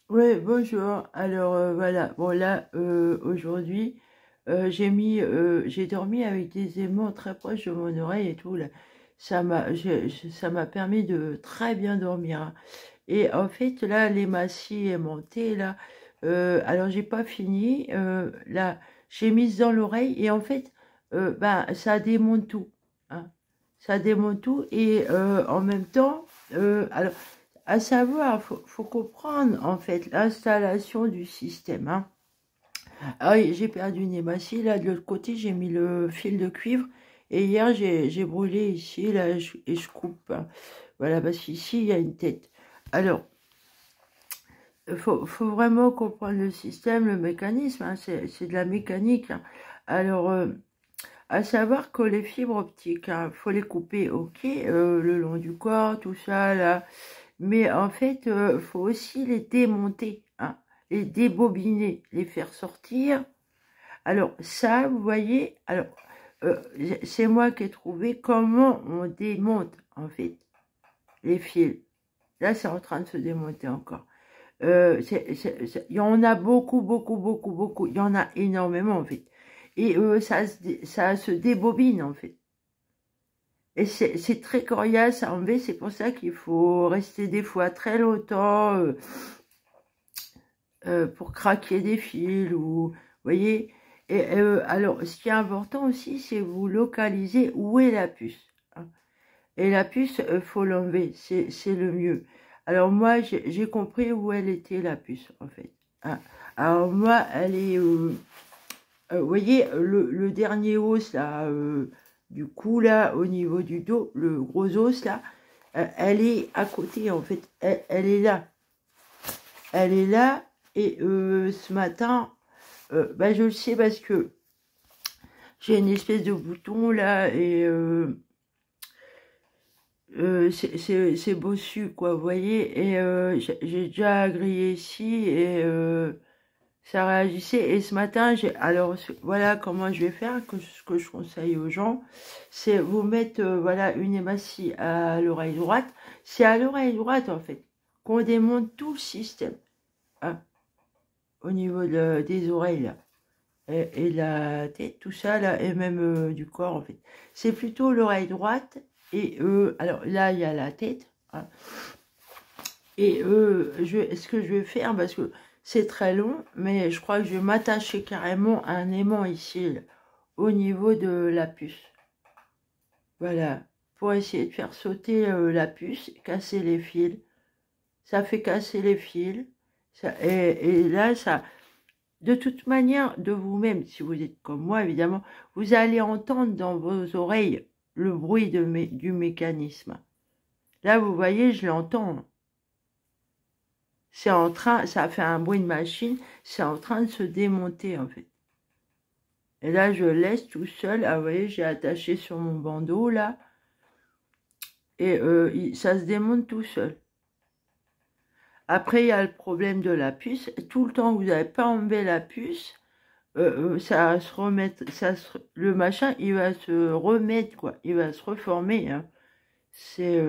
Oui, bonjour. Alors voilà, bon là aujourd'hui j'ai dormi avec des aimants très proches de mon oreille et tout là. Ça m'a permis de très bien dormir, hein. Et en fait là les massis aimantés là, alors j'ai pas fini là, j'ai mis dans l'oreille et en fait ben ça démonte tout, hein. Ça démonte tout et en même temps alors à savoir, faut comprendre en fait l'installation du système, hein. Ah oui, j'ai perdu une hématie, là de l'autre côté j'ai mis le fil de cuivre et hier j'ai brûlé ici là et je coupe, hein. Voilà, parce qu'ici il y a une tête. Alors, faut vraiment comprendre le système, le mécanisme, hein, c'est de la mécanique, hein. Alors, à savoir que les fibres optiques, hein, faut les couper, ok, le long du corps, tout ça là. Mais en fait, faut aussi les démonter, hein, les débobiner, les faire sortir. Alors ça, vous voyez, alors euh, c'est moi qui ai trouvé comment on démonte en fait les fils. Là, c'est en train de se démonter encore. Il y en a beaucoup, beaucoup, beaucoup, beaucoup. Il y en a énormément en fait. Et ça se débobine en fait. Et c'est très coriace à enlever, c'est pour ça qu'il faut rester des fois très longtemps pour craquer des fils, ou vous voyez. Et alors, ce qui est important aussi, c'est vous localiser où est la puce, hein. Et la puce, faut l'enlever, c'est le mieux. Alors moi, j'ai compris où elle était, la puce, en fait, hein. Alors moi, elle est, vous voyez, le dernier os, là, du cou, là, au niveau du dos, le gros os, là, elle est à côté, en fait, elle est là. Elle est là, et ce matin, bah, je le sais parce que j'ai une espèce de bouton, là, et c'est bossu, quoi, vous voyez, et j'ai déjà grillé ici, et ça réagissait. Et ce matin, alors voilà comment je vais faire, ce que je conseille aux gens, c'est vous mettre voilà une hématie à l'oreille droite. C'est à l'oreille droite en fait qu'on démonte tout le système, hein, au niveau des oreilles là, et la tête, tout ça là, et même du corps en fait. C'est plutôt l'oreille droite. Et alors là il y a la tête, hein. Et ce que je vais faire, parce que c'est très long, mais je crois que je vais m'attacher carrément à un aimant ici, là, au niveau de la puce. Voilà, pour essayer de faire sauter la puce, casser les fils. Ça fait casser les fils. Et là, ça, de toute manière, de vous-même, si vous êtes comme moi, évidemment, vous allez entendre dans vos oreilles le bruit du mécanisme. Là, vous voyez, je l'entends. C'est en train, ça fait un bruit de machine, c'est en train de se démonter en fait. Et là, je laisse tout seul. Ah, vous voyez, j'ai attaché sur mon bandeau là. Et ça se démonte tout seul. Après, il y a le problème de la puce. Tout le temps que vous n'avez pas enlevé la puce, ça va se remettre, le machin, il va se remettre, quoi. Il va se reformer, hein. C'est...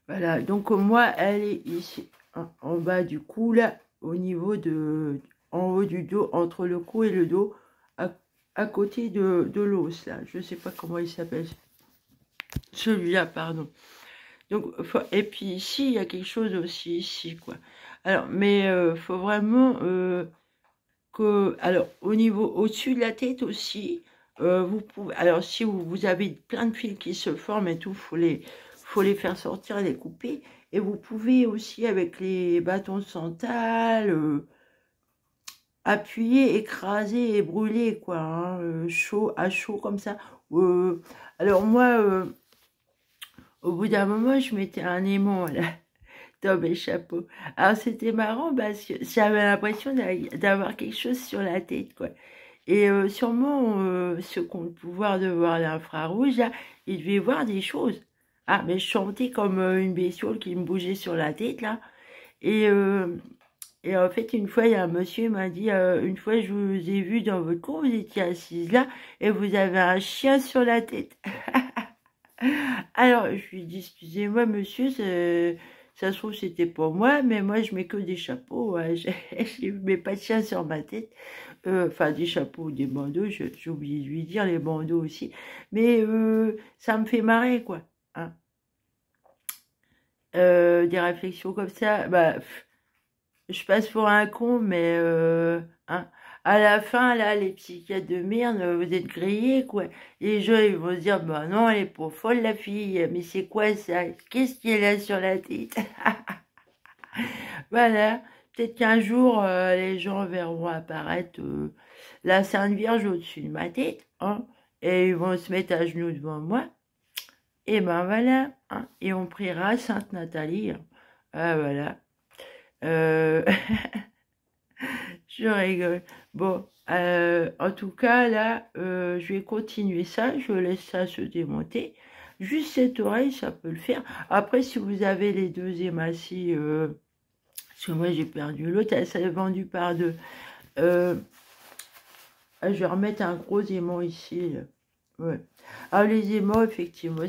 voilà. Donc, moi, elle est ici, hein, en bas du cou, là, au niveau de... en haut du dos, entre le cou et le dos, à côté de l'os, là. Je ne sais pas comment il s'appelle. Celui-là, pardon. Donc, et puis ici, il y a quelque chose aussi ici, quoi. Alors, mais faut vraiment que... Alors, au niveau, au-dessus de la tête aussi, vous pouvez... Alors, si vous avez plein de fils qui se forment et tout, faut les faire sortir et les couper. Et vous pouvez aussi, avec les bâtons de santal, appuyer, écraser et brûler, quoi, hein, chaud, à chaud, comme ça. Alors, moi... au bout d'un moment, je mettais un aimant là, dans mes chapeaux. Alors c'était marrant parce que j'avais l'impression d'avoir quelque chose sur la tête, quoi. Et sûrement, ceux qui ont le pouvoir de voir l'infrarouge, là, ils devaient voir des choses. Ah, mais je chantais comme une bestiole qui me bougeait sur la tête, là. Et, euh, et en fait, une fois, il y a un monsieur qui m'a dit, une fois, je vous ai vu dans votre cour, vous étiez assise là, et vous avez un chien sur la tête. Alors, je lui dis, excusez-moi, monsieur, Ça se trouve, c'était pour moi, mais moi, je mets que des chapeaux. Ouais. Je mets pas de chien sur ma tête. Enfin, des chapeaux, des bandeaux. J'ai oublié de lui dire, les bandeaux aussi. Mais ça me fait marrer, quoi. Hein. Des réflexions comme ça, bah, je passe pour un con, mais hein, à la fin, là, les psychiatres de merde, vous êtes grillés, quoi. Les gens, ils vont se dire, bah non, elle est pas folle, la fille, mais c'est quoi ça? Qu'est-ce qui est là sur la tête? Voilà. Peut-être qu'un jour, les gens verront apparaître la Sainte Vierge au-dessus de ma tête, hein, et ils vont se mettre à genoux devant moi. Et ben voilà, hein, et on priera Sainte Nathalie. Hein. Ah, voilà. Euh, je rigole. Bon, en tout cas, là, je vais continuer ça. Je laisse ça se démonter. Juste cette oreille, ça peut le faire. Après, si vous avez les deux hématies, parce que moi, j'ai perdu l'autre, elle s'est vendue par deux. Euh, je vais remettre un gros aimant ici. Là. Ouais. Alors, les aimants, effectivement,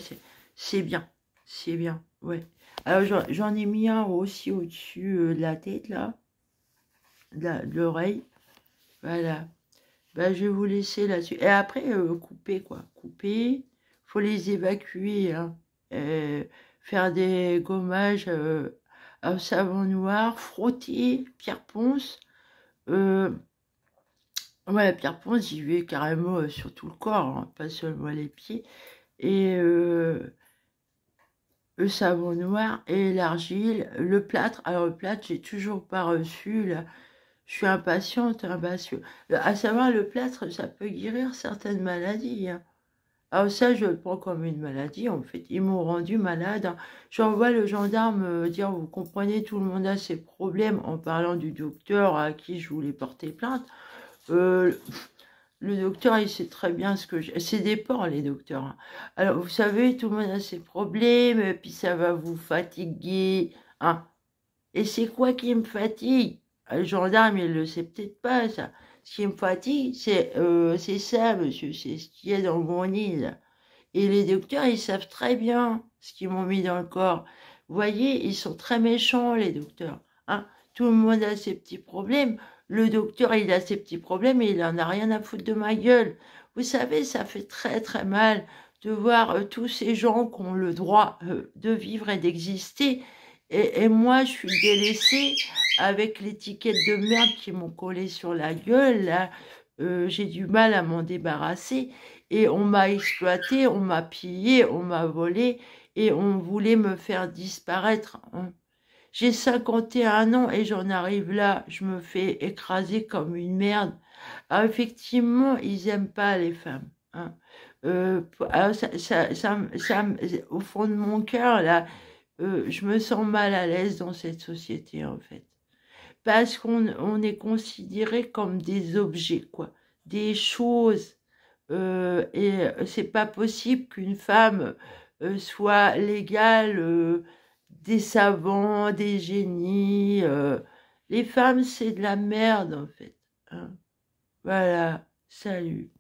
c'est bien. C'est bien, ouais. Alors, j'en ai mis un aussi au-dessus de la tête, là. De l'oreille. Voilà. Ben, je vais vous laisser là-dessus. Et après, couper, quoi. Couper. Faut les évacuer, hein. Faire des gommages au savon noir. Frotter. Pierre ponce. Ouais, la pierre ponce, j'y vais carrément sur tout le corps, hein, pas seulement les pieds. Et le savon noir et l'argile, le plâtre. Alors, le plâtre, j'ai toujours pas reçu, là. Je suis impatiente, hein, parce que, à savoir, le plâtre, ça peut guérir certaines maladies. Hein. Alors ça, je le prends comme une maladie, en fait. Ils m'ont rendu malade. Hein. J'envoie le gendarme dire, vous comprenez, tout le monde a ses problèmes, en parlant du docteur à qui je voulais porter plainte. Euh, le docteur, il sait très bien ce que j'ai. C'est des porcs, les docteurs. Hein. Alors, vous savez, tout le monde a ses problèmes, puis ça va vous fatiguer. Hein. Et c'est quoi qui me fatigue? Le gendarme, il le sait peut-être pas, ça. Ce qui me fatigue, c'est ça, monsieur, c'est ce qu'il y a dans mon nez, là. Et les docteurs, ils savent très bien ce qu'ils m'ont mis dans le corps. Vous voyez, ils sont très méchants, les docteurs. Hein. Tout le monde a ses petits problèmes. Le docteur, il a ses petits problèmes et il en a rien à foutre de ma gueule. Vous savez, ça fait très très mal de voir tous ces gens qui ont le droit de vivre et d'exister. Et moi, je suis délaissée avec l'étiquette de merde qui m'ont collé sur la gueule. Là, j'ai du mal à m'en débarrasser. Et on m'a exploité, on m'a pillé, on m'a volé et on voulait me faire disparaître. Hein. J'ai 51 ans et j'en arrive là, je me fais écraser comme une merde. Alors effectivement, ils aiment pas les femmes. Hein. Alors au fond de mon cœur, là, je me sens mal à l'aise dans cette société, en fait. Parce qu'on est considéré comme des objets, quoi. Des choses. Et c'est pas possible qu'une femme soit l'égale des savants, des génies. Les femmes, c'est de la merde, en fait. Hein. Voilà. Salut.